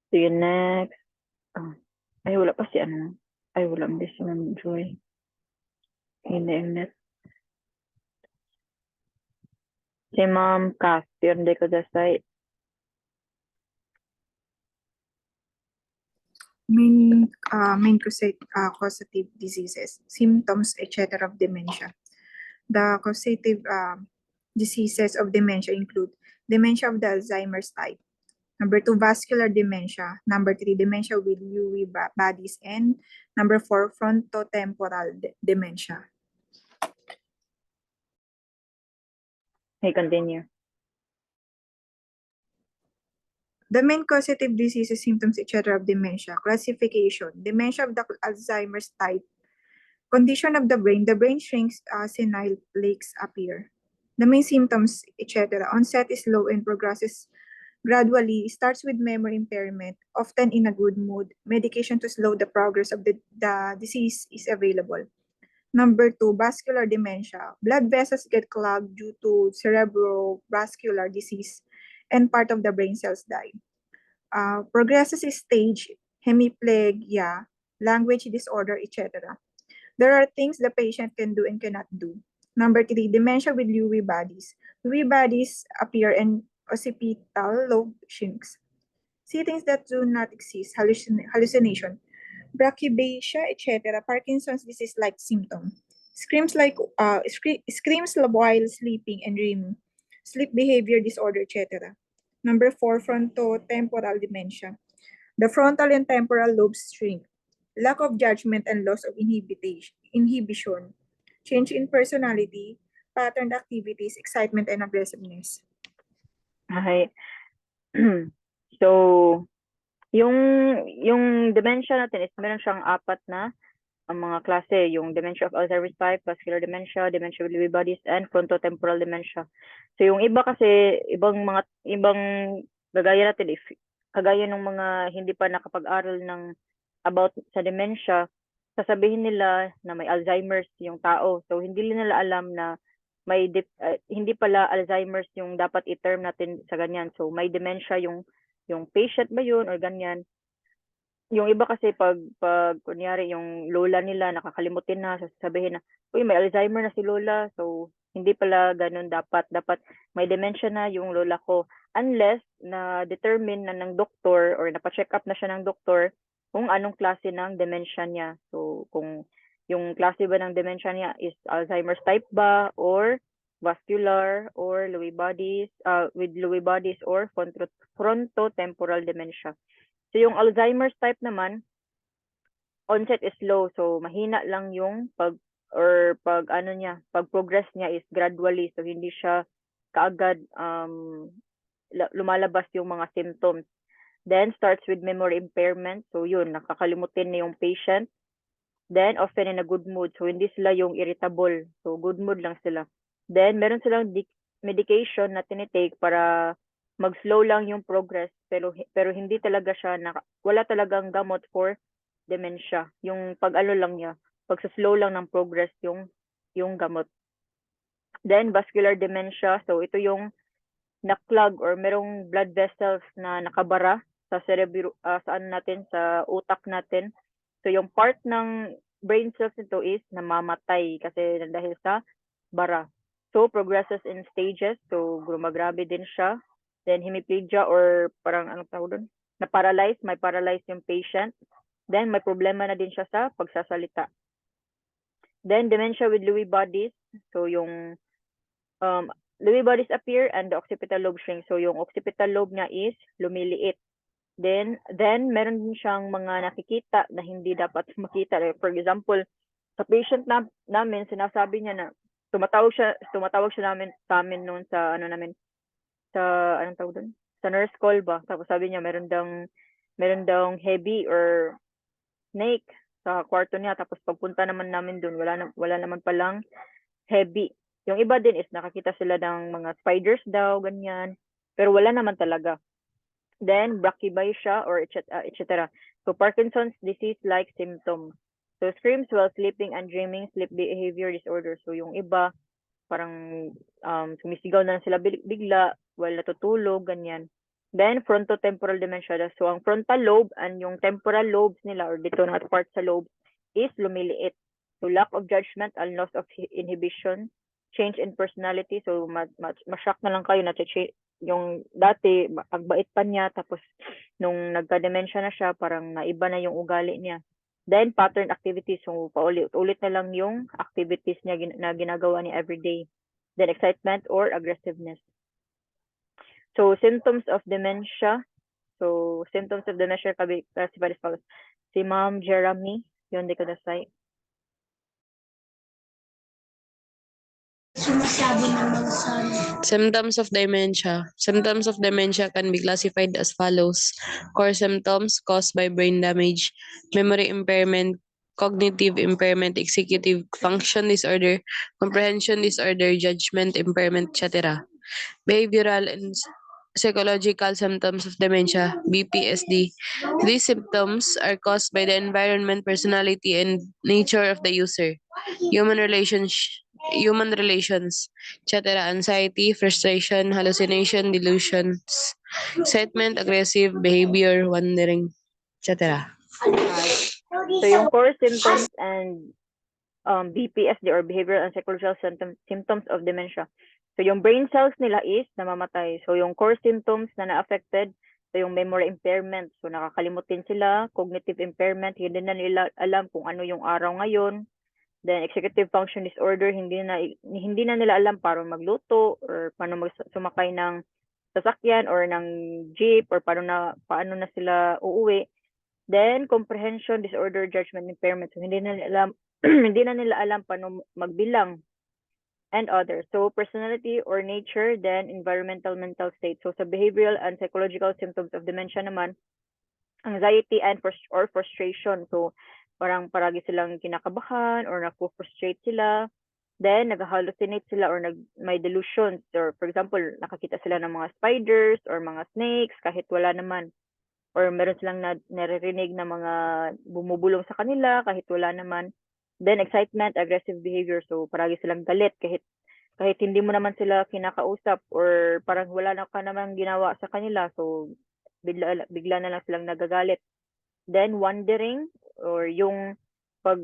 Sige, next. Ay, wala pa si ano. Ay, wala si Ma'am Joy. Hindi. Si Ma'am Cass, pirde ko dasay. Main causative diseases, symptoms, etc. of dementia. The causative diseases of dementia include dementia of the Alzheimer's type. Number 2, vascular dementia. Number 3, dementia with Lewy bodies. And number 4, frontotemporal dementia. Hey, continue. The main causative diseases, symptoms, etc. of dementia. Classification. Dementia of the Alzheimer's type. Condition of the brain shrinks, senile plaques appear. The main symptoms, etc. Onset is slow and progresses gradually, starts with memory impairment, often in a good mood. Medication to slow the progress of the disease is available. Number 2, vascular dementia. Blood vessels get clogged due to cerebrovascular disease and part of the brain cells die. Progresses stage, hemiplegia, language disorder, etc. There are things the patient can do and cannot do. Number 3, dementia with Lewy bodies. Lewy bodies appear in occipital lobe shrinks. See things that do not exist, hallucination, brachyphagia, etc. Parkinson's disease-like symptom. Screams while sleeping and dreaming. Sleep behavior disorder, etc. Number 4, frontotemporal dementia. The frontal and temporal lobes shrink. Lack of judgment and loss of inhibition. Change in personality, patterned activities, excitement, and aggressiveness. Okay. So, yung dementia natin is meron siyang apat na ang mga klase, yung dementia of Alzheimer's type, vascular dementia, dementia with Lewy bodies, and frontotemporal dementia. So yung iba kasi, ibang gagaya natin, if kagaya ng mga hindi pa nakapag-aral ng about sa dementia, sasabihin nila na may Alzheimer's yung tao. So hindi nila alam na hindi pala Alzheimer's yung dapat i-term natin sa ganyan. So may dementia yung patient ba yun or ganyan. Yung iba kasi pag kunyari yung lola nila nakakalimutin na, sasabihin na, uy, may Alzheimer na si lola. So, hindi pala ganun dapat. Dapat may dementia na yung lola ko. Unless na determine na ng doktor or napacheck up na siya ng doktor kung anong klase ng dementia niya. So, kung yung klase ba ng dementia niya is Alzheimer's type ba or vascular or Lewy bodies, with Lewy bodies or frontotemporal dementia. So yung Alzheimer's type naman, onset is slow. So mahina lang yung pag progress niya is gradually. So hindi siya kaagad lumalabas yung mga symptoms. Then starts with memory impairment. So yun, nakakalimutin na yung patient. Then often in a good mood. So hindi sila yung irritable. So good mood lang sila. Then meron silang medication na tinitake para mag-slow lang yung progress, pero hindi talaga siya wala talagang gamot for dementia. Yung pag-ano lang niya, pag-slow lang ng progress yung gamot. Then vascular dementia, so ito yung na-clog or merong blood vessels na nakabara sa sa natin, sa utak natin. So yung part ng brain cells nito is namamatay kasi dahil sa bara. So progresses in stages, so gumagrabe din siya. Then hemiplegia or parang anong tawag doon? Na-paralyze, may paralyze yung patient. Then may problema na din siya sa pagsasalita. Then dementia with Lewy bodies, so yung Lewy bodies appear and the occipital lobe shrinks. So yung occipital lobe niya is lumiliit. Then meron din siyang mga nakikita na hindi dapat makita. For example, sa patient namin, sinasabi niya na tumatawag siya sa amin noon sa anong tawag doon? Sa nurse call ba? Tapos sabi niya meron daw heavy or snake sa kwarto niya. Tapos pagpunta naman namin doon, wala naman palang heavy. Yung iba din is nakakita sila ng mga spiders daw, ganyan. Pero wala naman talaga. Then brachyphagia or etc. So Parkinson's disease-like symptoms. So screams while sleeping and dreaming, sleep behavior disorder. So yung iba, parang sumisigaw na sila bigla while natutulog, ganyan. Then, frontotemporal dementia. So, ang frontal lobe and yung temporal lobes nila or dito na part sa lobe is lumiliit. So, lack of judgment and loss of inhibition, change in personality. So, ma-shock na lang kayo na yung dati, ang bait pa niya, tapos nung nagka-dementia na siya, parang naiba na yung ugali niya. Then, pattern activities. So, paulit-ulit na lang yung activities niya na ginagawa niya everyday. Then, excitement or aggressiveness. So, symptoms of dementia. So, symptoms of dementia classified as follows. Si Ma'am Jeremy, yun di ko nasay. Symptoms of dementia. Symptoms of dementia can be classified as follows. Core symptoms caused by brain damage, memory impairment, cognitive impairment, executive function disorder, comprehension disorder, judgment impairment, etc. Behavioral and psychological symptoms of dementia, BPSD. These symptoms are caused by the environment, personality, and nature of the user. Human relations, etc. Anxiety, frustration, hallucination, delusions, excitement, aggressive behavior, wandering, etc. Right. So, yung core symptoms and BPSD or behavioral and psychological symptoms of dementia. So, yung brain cells nila is namamatay. So, yung core symptoms na na-affected, so yung memory impairment. So, nakakalimutin sila, cognitive impairment, hindi na nila alam kung ano yung araw ngayon. Then, executive function disorder, hindi na nila alam paano magluto or paano sumakay ng sasakyan or ng jeep or paano na sila uuwi. Then, comprehension disorder, judgment impairment. So, hindi na nila alam, hindi na nila alam paano magbilang and others. So, personality or nature, then environmental mental state. So, sa behavioral and psychological symptoms of dementia naman, anxiety and or frustration. So, parang paragi silang kinakabahan or naku-frustrate sila. Then, nag-hallucinate sila or may delusions. Or, for example, nakakita sila ng mga spiders or mga snakes kahit wala naman. Or meron silang naririnig na mga bumubulong sa kanila kahit wala naman. Then, excitement, aggressive behavior. So, paragi silang galit kahit hindi mo naman sila kinakausap or parang wala na ka naman ginawa sa kanila. So, bigla na lang silang nagagalit. Then, wandering or yung pag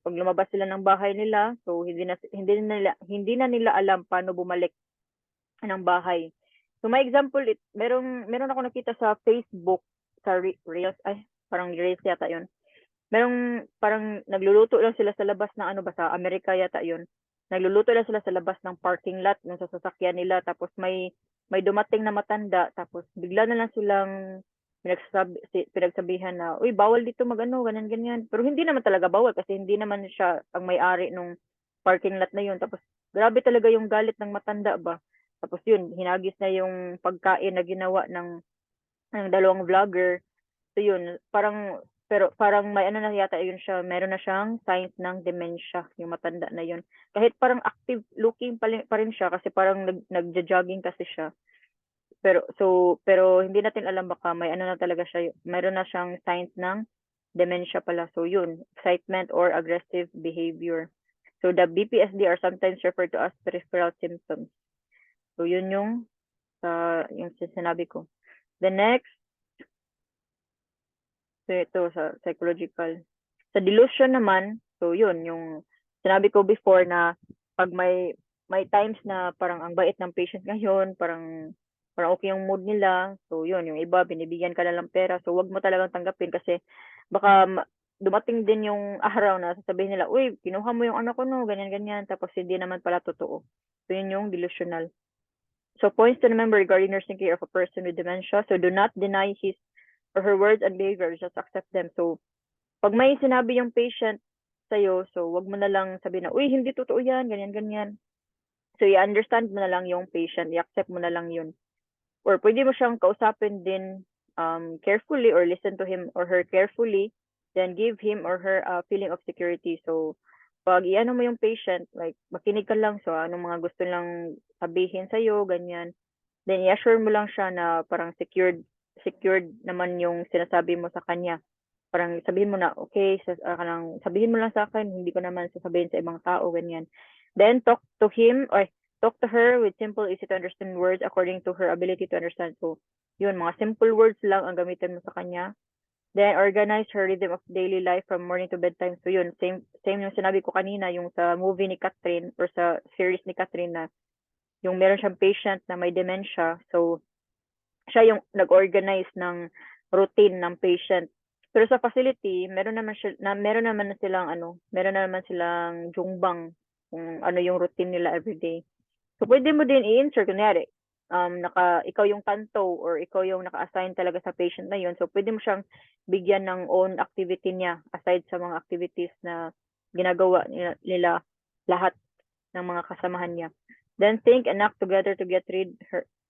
lumabas sila ng bahay nila, so hindi na nila alam paano bumalik ng bahay. So, may example, meron ako nakita sa Facebook, sa Reels, parang Reels yata yun. Merong parang nagluluto lang sila sa labas ng ano ba, sa Amerika yata yun. Nagluluto lang sila sa labas ng parking lot ng sasakyan nila, tapos may dumating na matanda, tapos bigla na lang silang pinagsabihan na, uy, bawal dito magano, ganyan, ganyan. Pero hindi naman talaga bawal kasi hindi naman siya ang may-ari nung parking lot na yun. Tapos, grabe talaga yung galit ng matanda ba. Tapos yun, hinagis na yung pagkain na ginawa ng dalawang vlogger. So yun, pero parang may ano na yata yun siya, meron na siyang signs ng dementia, yung matanda na yun. Kahit parang active looking pa rin siya kasi parang nagja-jogging kasi siya. Pero hindi natin alam baka may ano na talaga siya, meron na siyang signs ng dementia pala. So yun, excitement or aggressive behavior. So the BPSD are sometimes referred to as peripheral symptoms. So yun yung sinabi ko. The next, so ito sa psychological. Sa delusion naman, so yun, yung sinabi ko before na pag may times na parang ang bait ng patient ngayon, parang okay yung mood nila. So yun, yung iba binibigyan ka na lang pera. So wag mo talagang tanggapin kasi baka dumating din yung araw na sasabihin nila, uy, kinuha mo yung anak ko no, ganyan ganyan, tapos hindi naman pala totoo. So yun yung delusional. So points to remember regarding nursing care of a person with dementia. So do not deny his or her words and behavior, just accept them. So pag may sinabi yung patient sa'yo, so wag mo na lang sabihin na, uy, hindi totoo yan, ganyan, ganyan. So i-understand mo na lang yung patient, i-accept mo na lang yun. Or pwede mo siyang kausapin din carefully or listen to him or her carefully, then give him or her a feeling of security. So, pag iano mo yung patient, like, makinig ka lang, so anong mga gusto lang sabihin sa'yo, ganyan. Then, i-assure mo lang siya na parang secured naman yung sinasabi mo sa kanya. Parang sabihin mo na, okay, sabihin mo lang sa akin, hindi ko naman sasabihin sa ibang tao, ganyan. Then, talk to him, or Talk to her with simple, easy to understand words according to her ability to understand. So, yun, mga simple words lang ang gamitin mo sa kanya. Then, organize her rhythm of daily life from morning to bedtime. So, yun, same yung sinabi ko kanina, yung sa movie ni Catherine or sa series ni Catherine na yung meron siyang patient na may dementia. So, siya yung nag-organize ng routine ng patient. Pero sa facility, meron naman silang jungbang kung ano yung routine nila everyday. So, pwede mo din i-insert, kunyari, ikaw yung tanto or ikaw yung naka-assign talaga sa patient na yun. So, pwede mo siyang bigyan ng own activity niya aside sa mga activities na ginagawa nila lahat ng mga kasamahan niya. Then, think and act together to get rid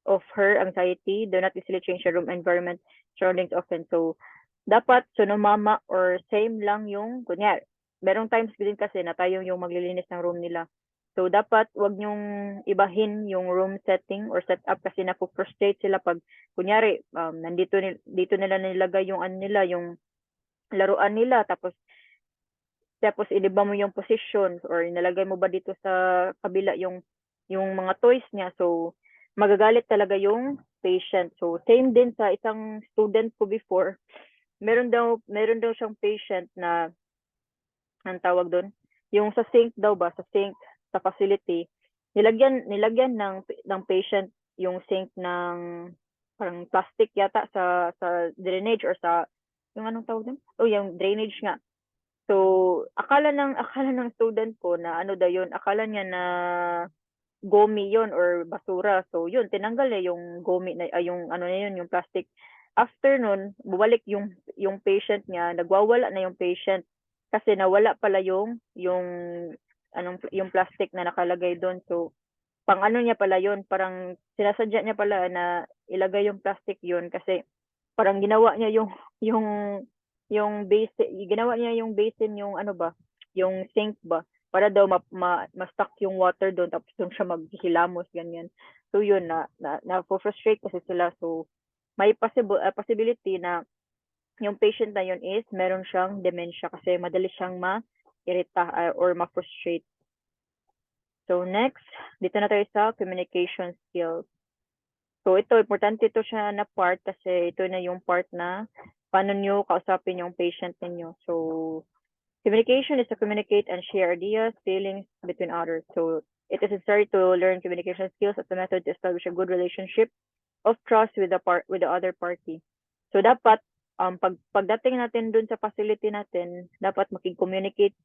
of her anxiety. Do not easily change the room environment surroundings often. So, dapat sunomama or same lang yung, kunyari, merong times din kasi na tayo yung maglilinis ng room nila. So, dapat wag nyong ibahin yung room setting or setup kasi na-frustrate sila pag, kunyari, dito nila nilagay yung ano nila, yung laruan nila, tapos iniba mo yung positions or nilagay mo ba dito sa kabila yung mga toys niya. So, magagalit talaga yung patient. So, same din sa isang student ko before. Meron daw siyang patient na, ang tawag doon, yung sa sink daw ba, sa sink, sa facility, nilagyan ng patient yung sink ng parang plastic yata sa drainage or sa, yung anong tawag doon? Oh, yung drainage nga. So, akala ng student ko na ano daw yun, akala niya na gomi yun or basura. So, yun, tinanggal niya yung gomi na, yung ano na yun, yung plastic. After nun, bumalik yung patient niya, nagwawala na yung patient kasi nawala pala yung plastic na nakalagay doon. So, pang ano niya pala yun, parang sinasadya niya pala na ilagay yung plastic yun kasi parang ginawa niya yung basin yung ano ba, yung sink ba, para daw ma-stuck yung water doon tapos doon siya maghihilamos ganyan. So yun na frustrate kasi sila. So may possibility na yung patient na yun is meron siyang dementia kasi madali siyang ma-irita or ma-frustrate. So next, dito na tayo sa communication skills. So ito, importante ito siya na part kasi ito na yung part na paano nyo kausapin yung patient ninyo. So, communication is to communicate and share ideas, feelings between others. So, it is necessary to learn communication skills as a method to establish a good relationship of trust with the other party. So, dapat, pagdating natin dun sa facility natin, dapat makikommunicate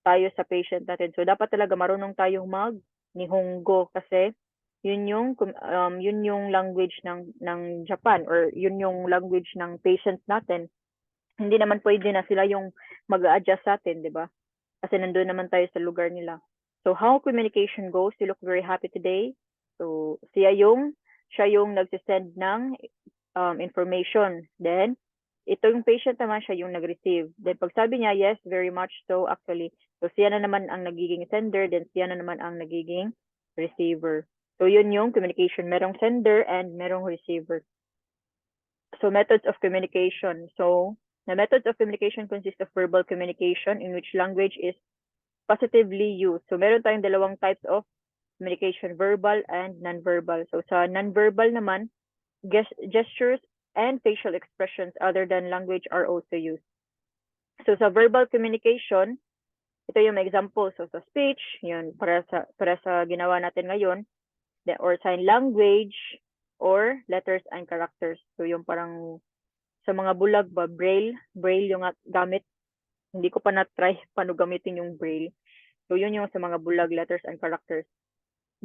tayo sa patient natin. So, dapat talaga marunong tayong mag-nihongo kasi yun yung language ng Japan or yun yung language ng patients natin. Hindi naman pwede na sila yung mag-a-adjust sa atin, di ba? Kasi nandun naman tayo sa lugar nila. So, how communication goes, you look very happy today. So, siya yung nagsisend ng information. Then, ito yung patient naman, siya yung nag-receive. Then, pag sabi niya, yes, very much so, actually. So, siya na naman ang nagiging sender, then siya na naman ang nagiging receiver. So, yun yung communication. Merong sender and merong receiver. So, methods of communication. So, the methods of communication consist of verbal communication in which language is positively used. So, meron tayong dalawang types of communication, verbal and non-verbal. So, sa non-verbal naman, gestures and facial expressions other than language are also used. So, sa verbal communication, ito yung example. So, sa speech, yun, para sa ginawa natin ngayon, or sign language, or letters and characters. So, yung parang sa mga bulag ba, braille yung gamit. Hindi ko pa na-try paano gamitin yung braille. So, yun yung sa mga bulag, letters and characters.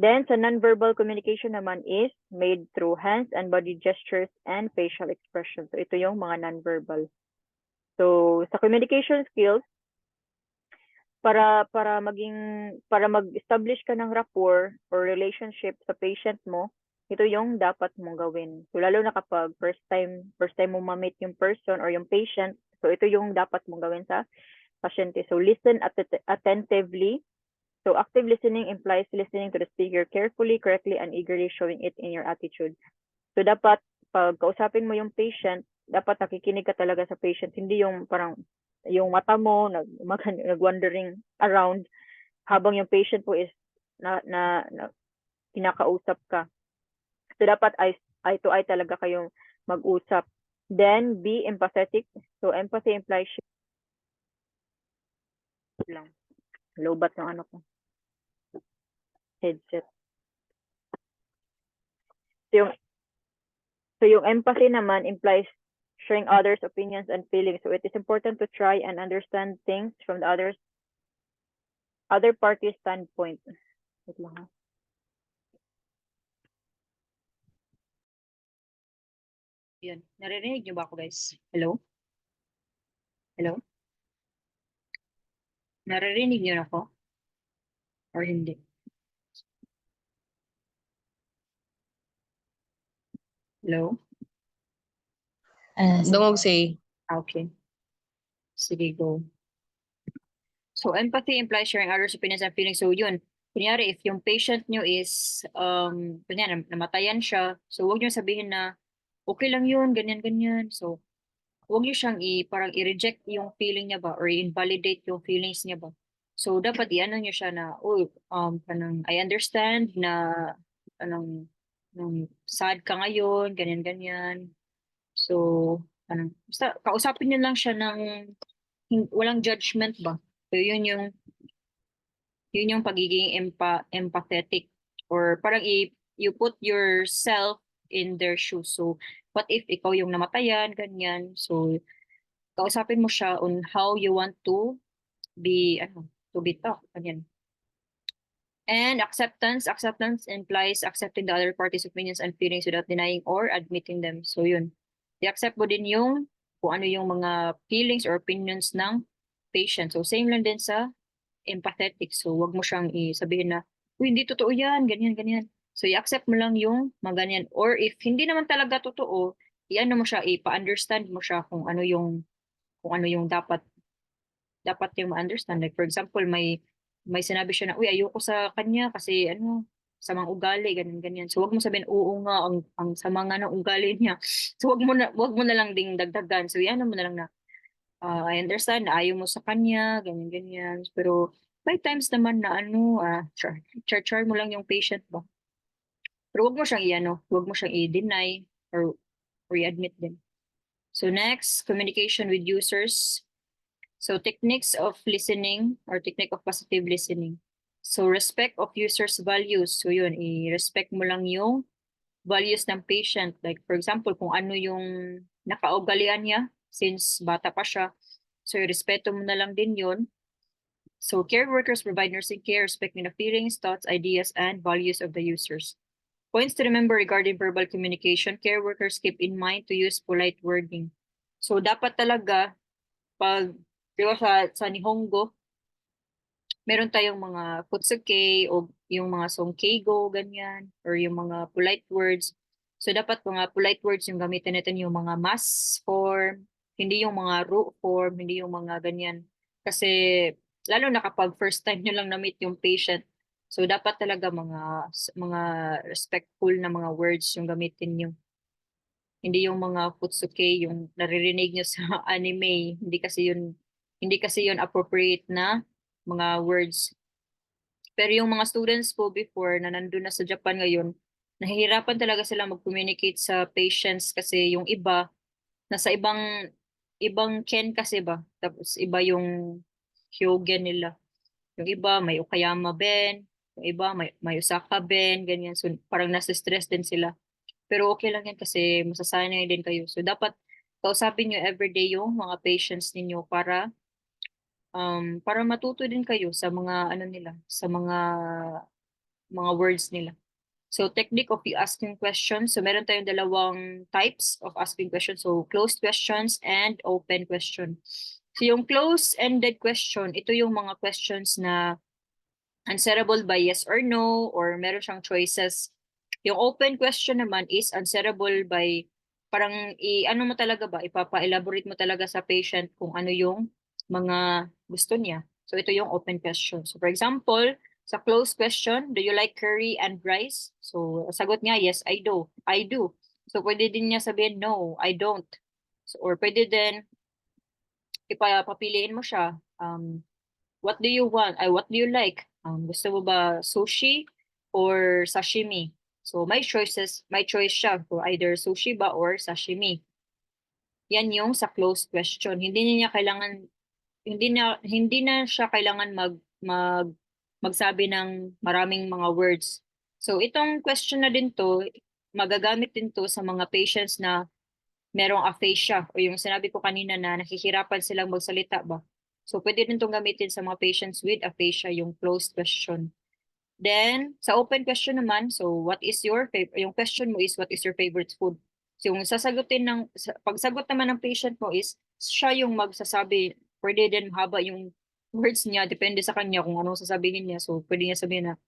Then, sa non-verbal communication naman is made through hands and body gestures and facial expressions. So, ito yung mga non-verbal. So, sa communication skills, para mag-establish ka ng rapport or relationship sa patient mo, ito yung dapat mong gawin. So, lalo na kapag first time mo ma-meet yung person or yung patient, so ito yung dapat mong gawin sa pasyente. So, listen attentively. So, active listening implies listening to the speaker carefully, correctly, and eagerly showing it in your attitude. So, dapat, pag kausapin mo yung patient, dapat nakikinig ka talaga sa patient. Hindi yung parang, yung mata mo, nag-wandering around habang yung patient po is kinakausap ka. So dapat eye to eye talaga kayong mag-usap. Then be empathetic. So empathy implies lang. Lobat ng ano ko. Headset. So yung empathy naman implies sharing others' opinions and feelings. So it is important to try and understand things from the other party's standpoint. Wait lang ha. Yun. Naririnig niyo ba ako, guys? Hello? Hello? Naririnig niyo na ako? Or hindi? Hello? Dungog say. Okay. Sige, go. So, empathy implies sharing others' opinions and feelings. So, yun. Kunyari, if yung patient nyo is, kunyari, namatayan siya, so huwag nyo sabihin na, okay lang yun, ganyan-ganyan. So, huwag nyo siyang parang i-reject yung feeling niya ba or invalidate yung feelings niya ba. So, dapat i-ano nyo siya na, parang, I understand na, anong, sad ka ngayon, ganyan-ganyan. So, basta, kausapin nyo lang siya ng, walang judgment ba. So, yun yung pagiging empathetic or parang you put yourself in their shoes. So, what if ikaw yung namatayan, ganyan. So, kausapin mo siya on how you want to be taught, ganyan. And acceptance implies accepting the other party's opinions and feelings without denying or admitting them. So, yun. I-accept mo din yung kung ano yung mga feelings or opinions ng patient. So, same lang din sa empathetic. So, wag mo siyang sabihin na, uy, hindi totoo yan, ganyan, ganyan. So, i-accept mo lang yung mga ganyan. Or if hindi naman talaga totoo, i-ano mo siya, ipa-understand mo siya kung ano yung dapat yung ma-understand. Like, for example, may sinabi siya na, uy, ayoko sa kanya kasi sa mga ugali, ganyan, ganyan. So, wag mo sabihin, oo nga, ang sama nga ng ugali niya. So, wag mo na lang ding dagdagan. So, i-ano mo na lang na, I understand na ayaw mo sa kanya, ganyan-ganyan. Pero may times naman na char mo lang yung patient ba. Pero wag mo siyang i-deny or i-admit din. So next, communication with users. So techniques of listening or technique of positive listening. So respect of users' values. So yun, i-respect mo lang yung values ng patient. Like for example, kung ano yung nakaugalian niya since bata pa siya. So, respeto mo na lang din yun. So, care workers provide nursing care, respecting the feelings, thoughts, ideas, and values of the users. Points to remember regarding verbal communication, care workers keep in mind to use polite wording. So, dapat talaga, diba sa Nihongo, meron tayong mga futsuke o yung mga songkeigo, ganyan, or yung mga polite words. So, dapat mga polite words yung gamitin natin, yung mga mas form, hindi yung mga ru form, hindi yung mga ganyan. Kasi, lalo na kapag first time nyo lang na-meet yung patient, so dapat talaga mga respectful na mga words yung gamitin nyo. Hindi yung mga futsuke, yung naririnig nyo sa anime, hindi kasi yun appropriate na mga words. Pero yung mga students po before na nandun na sa Japan ngayon, nahihirapan talaga sila mag-communicate sa patients kasi yung iba, nasa ibang ken kasi ba? Tapos iba yung hyogen nila. Yung iba may Okayama Ben, yung iba may Osaka Ben, ganyan. So parang nasa stress din sila. Pero okay lang yan kasi masasanay din kayo. So dapat kausapin nyo everyday yung mga patients ninyo para matuto din kayo sa mga nila, sa mga words nila. So technique of asking questions. So meron tayong dalawang types of asking questions. So closed questions and open question. So yung closed-ended question, ito yung mga questions na answerable by yes or no or meron siyang choices. Yung open question naman is answerable by parang ano mo talaga ba, ipapa-elaborate mo talaga sa patient kung ano yung mga gusto niya. So ito yung open question. So for example, sa closed question, do you like curry and rice? So sagot niya, yes, I do. I do. So pwede din niya sabihin, no, I don't. So, or pwede din papiliin mo siya. What do you want? What do you like? Gusto mo ba sushi? or sashimi. So may choice siya for either sushi ba or sashimi. Yan yung sa closed question. Hindi na siya kailangan magsabi ng maraming mga words. So itong question na din to, magagamit din to sa mga patients na merong aphasia o yung sinabi ko kanina na nakihirapan silang magsalita ba. So pwede din itong gamitin sa mga patients with aphasia, yung closed question. Then, sa open question naman, so what is your favorite, yung question mo is what is your favorite food? So yung pagsagot naman ng patient mo is siya yung magsasabi, pwede din haba yung words niya, depende sa kanya kung anong sasabihin niya. So pwede niya sabihin na,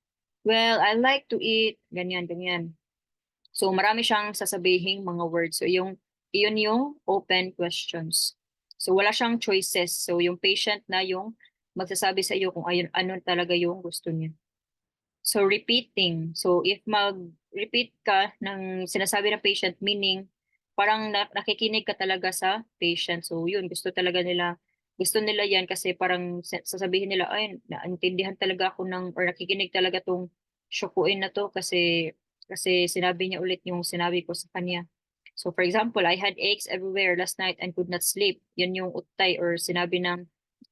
well, I like to eat, ganyan, ganyan. So marami siyang sasabihing mga words. So iyon yung open questions. So wala siyang choices. So yung patient na yung magsasabi sa iyo kung ano talaga yung gusto niya. So repeating. So if mag-repeat ka ng sinasabi ng patient, meaning parang nakikinig ka talaga sa patient. So yun, gusto nila yan kasi parang sasabihin nila, ay, naintindihan talaga ako or nakikinig talaga tong syukuin na to kasi sinabi niya ulit yung sinabi ko sa kanya. So for example, I had aches everywhere last night and could not sleep. Yan yung utay or sinabi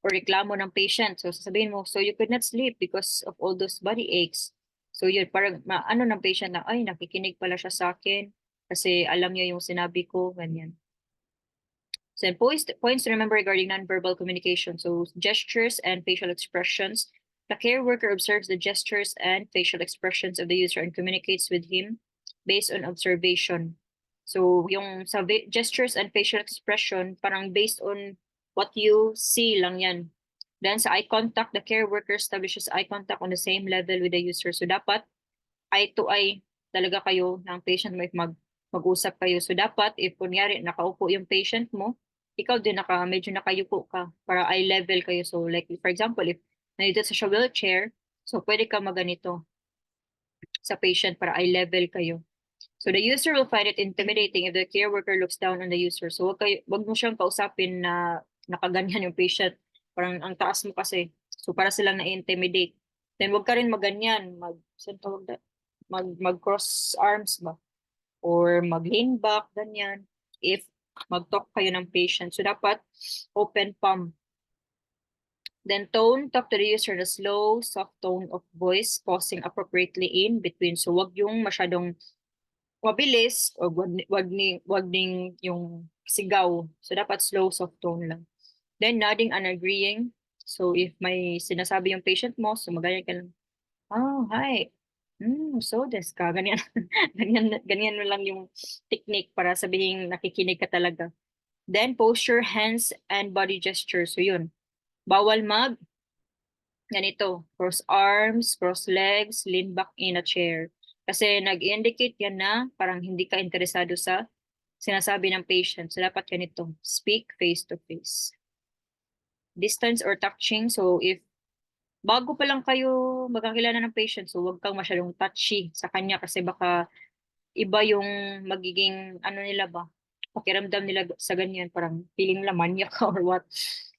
or reklamo ng patient. So sasabihin mo, so you could not sleep because of all those body aches. So yun, parang ano ng patient na, ay, nakikinig pala siya sa akin kasi alam niya yung sinabi ko, ganyan. So points to remember regarding nonverbal communication. So gestures and facial expressions. The care worker observes the gestures and facial expressions of the user and communicates with him based on observation. So yung sa gestures and facial expression, parang based on what you see lang yan. Then sa eye contact, the care worker establishes eye contact on the same level with the user. So dapat eye to eye talaga kayo ng patient mo if mag-usap kayo. So dapat if kunyari nakaupo yung patient mo, ikaw din medyo nakayuko ka para eye level kayo. So like for example, if nandito sa wheelchair, so pwede ka maganito sa patient para eye level kayo. So the user will find it intimidating if the care worker looks down on the user. So wag mo siyang kausapin na nakaganyan yung patient. Parang ang taas mo kasi. So para silang na-intimidate. Then wag ka rin maganyan, mag-cross arms ba? Or mag-lean back, ganyan. If mag-talk kayo ng patient. So dapat open palm. Then talk to the user in a slow, soft tone of voice, pausing appropriately in between. So wag yung masyadong mabilis o wag ning yung sigaw. So dapat slow, soft tone lang. Then nodding and agreeing. So if may sinasabi yung patient mo, so magaling ka lang, oh, hi. So desu ka. Ganyan. ganyan lang yung technique para sabihin nakikinig ka talaga. Then posture, hands, and body gesture. So yun. Bawal ganito. Cross arms, cross legs, lean back in a chair. Kasi nag-indicate yan na parang hindi ka interesado sa sinasabi ng patient. So dapat ganito. Speak face to face. Distance or touching. So if bago pa lang kayo magkakilala ng patient, so huwag kang masyadong touchy sa kanya kasi baka iba yung magiging nila ba, pakiramdam nila sa ganyan, parang feeling nila manyak or what.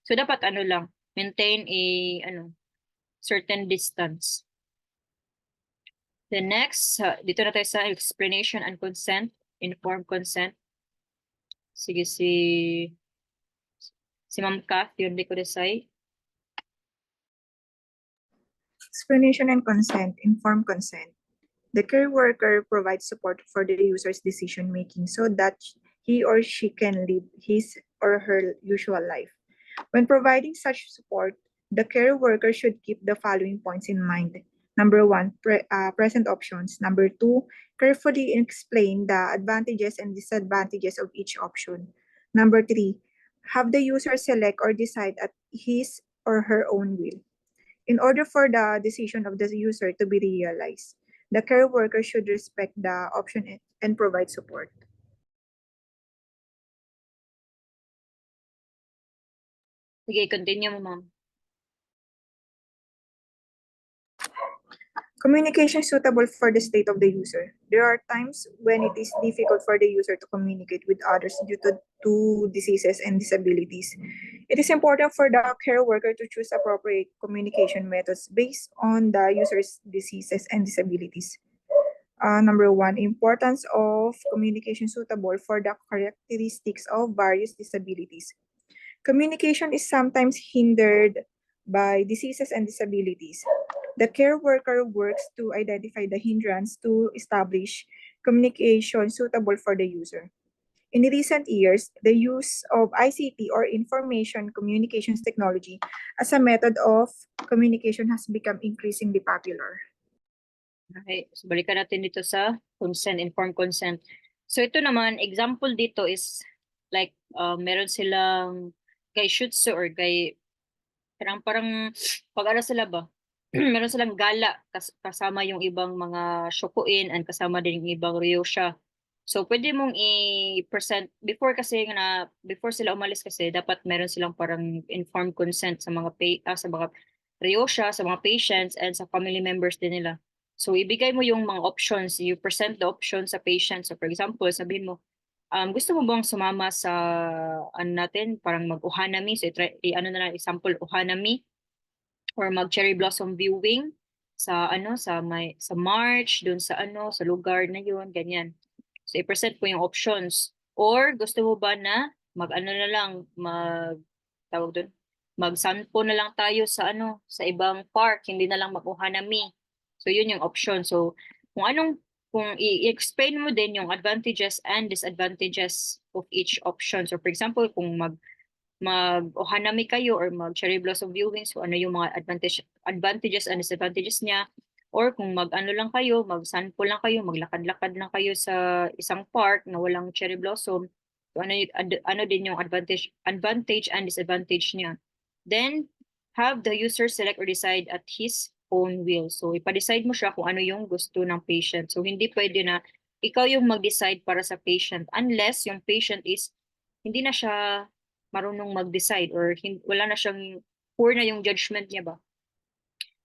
So dapat lang, maintain a certain distance. The next, dito na tayo sa explanation and consent, informed consent. Sige, si Ma'am Kath, yun di ko desay. Explanation and consent, informed consent. The care worker provides support for the user's decision-making so that he or she can live his or her usual life. When providing such support, the care worker should keep the following points in mind. Number 1, present options. Number 2, carefully explain the advantages and disadvantages of each option. Number 3, have the user select or decide at his or her own will. In order for the decision of the user to be realized, the care worker should respect the option and provide support. Sige, continue mo, ma'am. Communication suitable for the state of the user. There are times when it is difficult for the user to communicate with others due to diseases and disabilities. It is important for the care worker to choose appropriate communication methods based on the user's diseases and disabilities. Number 1, importance of communication suitable for the characteristics of various disabilities. Communication is sometimes hindered by diseases and disabilities. The care worker works to identify the hindrance to establish communication suitable for the user. In recent years, the use of ICT or information communications technology as a method of communication has become increasingly popular. Okay, so balikan natin dito sa consent, informed consent. So ito naman, example dito is like meron silang kay Shih Tzu or kay parang pag-ara sila ba? Meron silang gala kasama yung ibang mga Shokuin and kasama din yung ibang Ryosha. So pwede mong i-present before kasi before sila umalis kasi dapat meron silang parang informed consent sa mga sa mga Ryosha, sa mga patients and sa family members din nila. So ibigay mo yung mga options, you present the options sa patient. So for example, sabihin mo, gusto mo bang sumama sa ano natin, parang mag-uhanami, so ano na lang example, uhanami or mag-cherry blossom viewing sa sa March, doon sa sa lugar na yun, ganyan. So i-present po yung options. Or gusto mo ba na mag-ano na lang, tawag doon, mag-sanpo na lang tayo sa sa ibang park, hindi na lang mag-uhanami. So yun yung option. So kung i-explain mo din yung advantages and disadvantages of each option. So for example, kung mag-ohanami kayo or mag-cherry blossom viewing, so ano yung mga advantages and disadvantages niya. Or kung mag-ano lang kayo, mag-sanpo lang kayo, maglakad-lakad lang kayo sa isang park na walang cherry blossom, so ano din yung advantage and disadvantage niya. Then, have the user select or decide at his own will. So, ipa-decide mo siya kung ano yung gusto ng patient. So, hindi pwede na ikaw yung mag-decide para sa patient unless yung patient is hindi na siya marunong mag-decide or wala na siyang poor na yung judgment niya ba.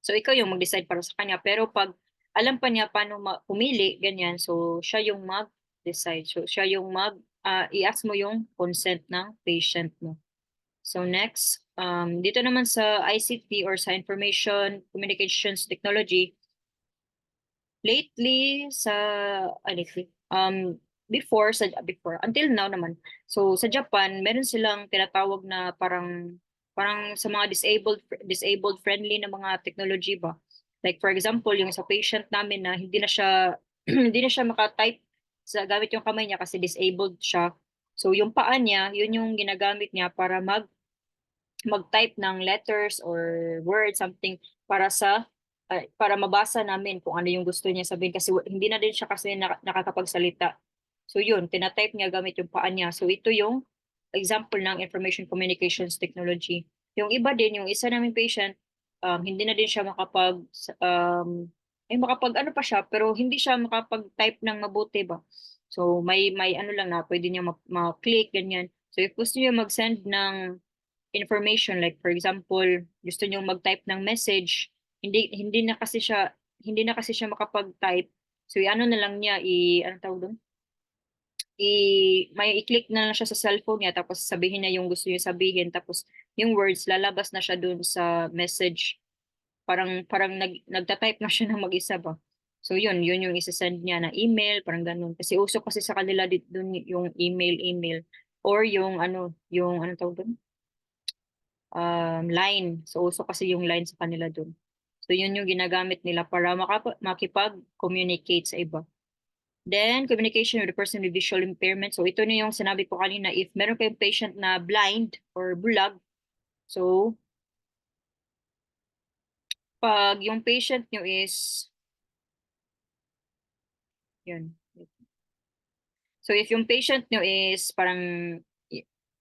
So, ikaw yung mag-decide para sa kanya. Pero pag alam pa niya paano pumili, ganyan, so siya yung mag-decide. So, siya yung i-ask mo yung consent ng patient mo. So next, dito naman sa ICT or sa Information Communications Technology, before until now naman, so sa Japan meron silang tinatawag na parang sa mga disabled friendly na mga technology ba. Like for example, yung sa patient namin na hindi na siya hindi na siya maka-type sa gamit yung kamay niya kasi disabled siya. So yung paa niya, yun yung ginagamit niya para mag-type ng letters or words, something para mabasa namin kung ano yung gusto niya sabihin kasi hindi na din siya kasi nakakapagsalita. So yun, tinatype niya gamit yung paa niya. So ito yung example ng information communications technology. Yung iba din, yung isa naming patient, hindi na din siya makapag ano pa siya, pero hindi siya makapag-type ng mabuti ba. So may ano lang na pwede niya ma-click, ganyan. So if gusto niyo mag-send ng information, like for example, gusto niyo mag-type ng message, hindi na kasi siya makapag-type. So ano na lang niya ano tawag doon? May i-click na lang siya sa cellphone niya tapos sabihin niya yung gusto niya sabihin tapos yung words lalabas na siya doon sa message. Parang nagta-type na siya ng mag-isa ba. So yun yung isa-send niya na email, parang ganun. Kasi uso kasi sa kanila doon yung email or yung ano tawag doon? Line. So uso kasi yung line sa kanila doon. So yun yung ginagamit nila para makipag-communicate sa iba. Then, communication with the person with visual impairment. So ito na yung sinabi ko kanina, if meron kayong patient na blind or bulag, so pag yung patient nyo is yun. So if yung patient nyo is parang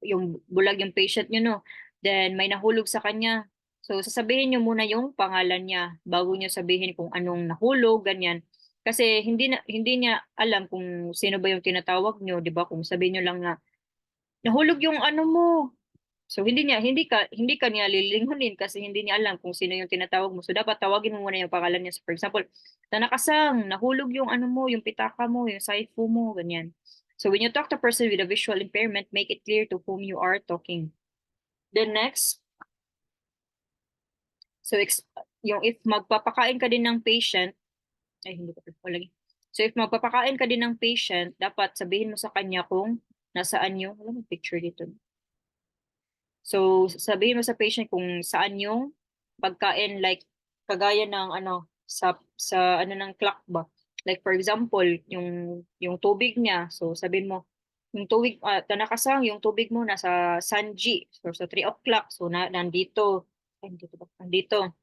yung bulag yung patient nyo, no, then may nahulog sa kanya. So sasabihin nyo muna yung pangalan niya bago nyo sabihin kung anong nahulog, ganyan. Kasi hindi niya alam kung sino ba yung tinatawag nyo, 'di ba? Kung sabihin nyo lang na nahulog yung ano mo. So hindi ka niya lilingunin kasi hindi niya alam kung sino yung tinatawag mo. So dapat tawagin mo muna yung pangalan niya. So, for example, Tanakasang, nahulog yung ano mo, yung pitaka mo, yung saifu mo, ganyan. So when you talk to a person with a visual impairment, make it clear to whom you are talking. Then next, so yung if magpapakain ka din ng patient, ay hindi ko pa lagi. So if magpapakain ka din ng patient, dapat sabihin mo sa kanya kung nasaan yung, wala mo picture dito. So sabihin mo sa patient kung saan yung pagkain, like kagaya ng ano sa ano ng clock ba. Like for example, yung tubig niya. So sabihin mo yung tubig Tanakasang, yung tubig mo nasa Sanji. So sa 3 o'clock, so nandito. Ay, nandito ba? Nandito.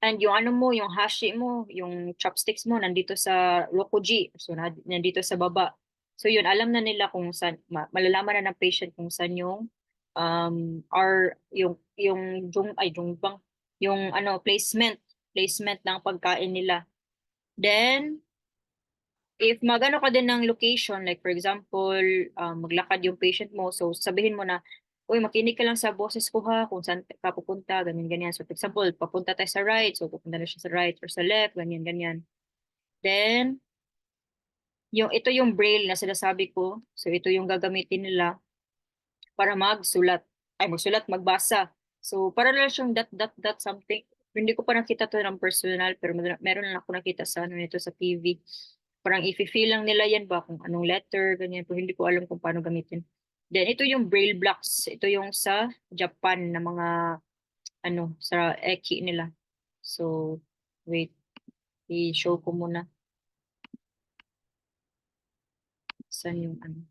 And yung ano mo, yung hashi mo, yung chopsticks mo, nandito sa Rokuji. So, nandito sa baba. So, yun, alam na nila kung saan, malalaman na ng patient kung saan yung, yung ano, placement ng pagkain nila. Then, if magano ka din ng location, like for example, maglakad yung patient mo, so sabihin mo na, uy, makinig ka lang sa boses ko ha, kung saan ka pupunta, ganyan, ganyan. So for example, papunta tayo sa right, so pupunta na siya sa right or sa left, ganyan, ganyan. Then, ito yung braille na sinasabi ko, so ito yung gagamitin nila para magsulat, magbasa. So para lang siyang dot something. Hindi ko pa nakita to ng personal, pero meron lang ako nakita sa ano nito sa TV. Parang i-feel lang nila yan ba kung anong letter, ganyan. Pero hindi ko alam kung paano gamitin. Then ito yung braille blocks. Ito yung sa Japan na mga ano sa eki nila. So wait, i-show ko muna. Saan yung ano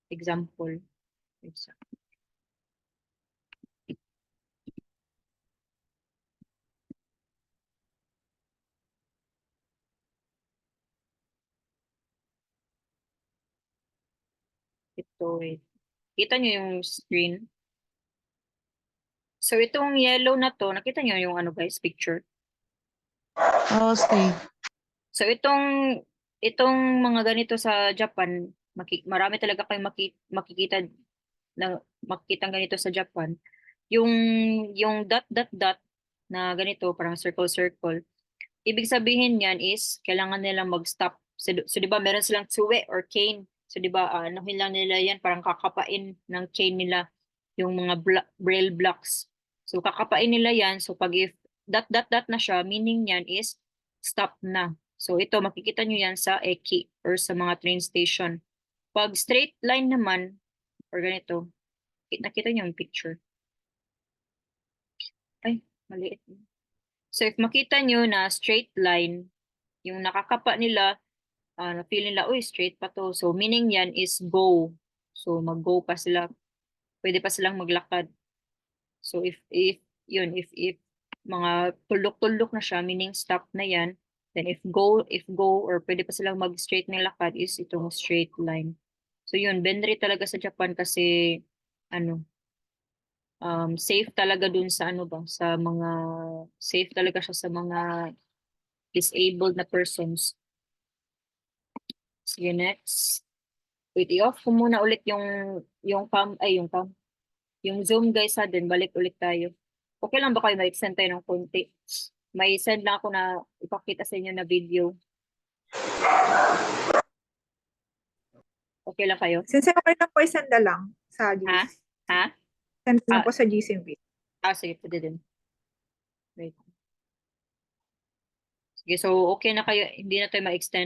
example. Ito, wait. Kita nyo yung screen? So itong yellow na to, nakita nyo yung ano guys, picture? Okay. So itong mga ganito sa Japan, marami talaga kayong makikita ganito sa Japan. Yung dot na ganito, parang circle. Ibig sabihin niyan is kailangan nilang mag-stop. So, di ba meron silang tsuwe or cane. So di ba anuhin lang nila yan, parang kakapain ng cane nila yung mga braille blocks. So kakapain nila yan. So pag if dot na siya, meaning niyan is stop na. So ito makikita nyo yan sa eki or sa mga train station. Pag straight line naman or ganito, nakita nyo yung picture. Ay, maliit. So if makita nyo na straight line, yung nakakapa nila, na-feel nila, uy, straight pa to. So meaning yan is go. So mag-go pa sila. Pwede pa silang maglakad. So if if mga tulok-tulok na siya, meaning stop na yan. Then if go or pwede pa silang mag-straight na lakad is itong straight line. So yun, benri talaga sa Japan kasi ano, safe talaga dun sa ano ba, sa mga safe talaga siya sa mga disabled na persons. Sige, next. Wait, i-off ko muna ulit yung Zoom guys ha, din balik ulit tayo. Okay lang ba kayo ma-extend tayo ng konti? May send lang ako na ipakita sa inyo na video. Okay lang kayo? Since okay lang po, isanda lang sa GC. Ha? Send lang po sa GCMP. Sige, pwede din. Wait. Sige, so okay na kayo, hindi na tayo ma-extend.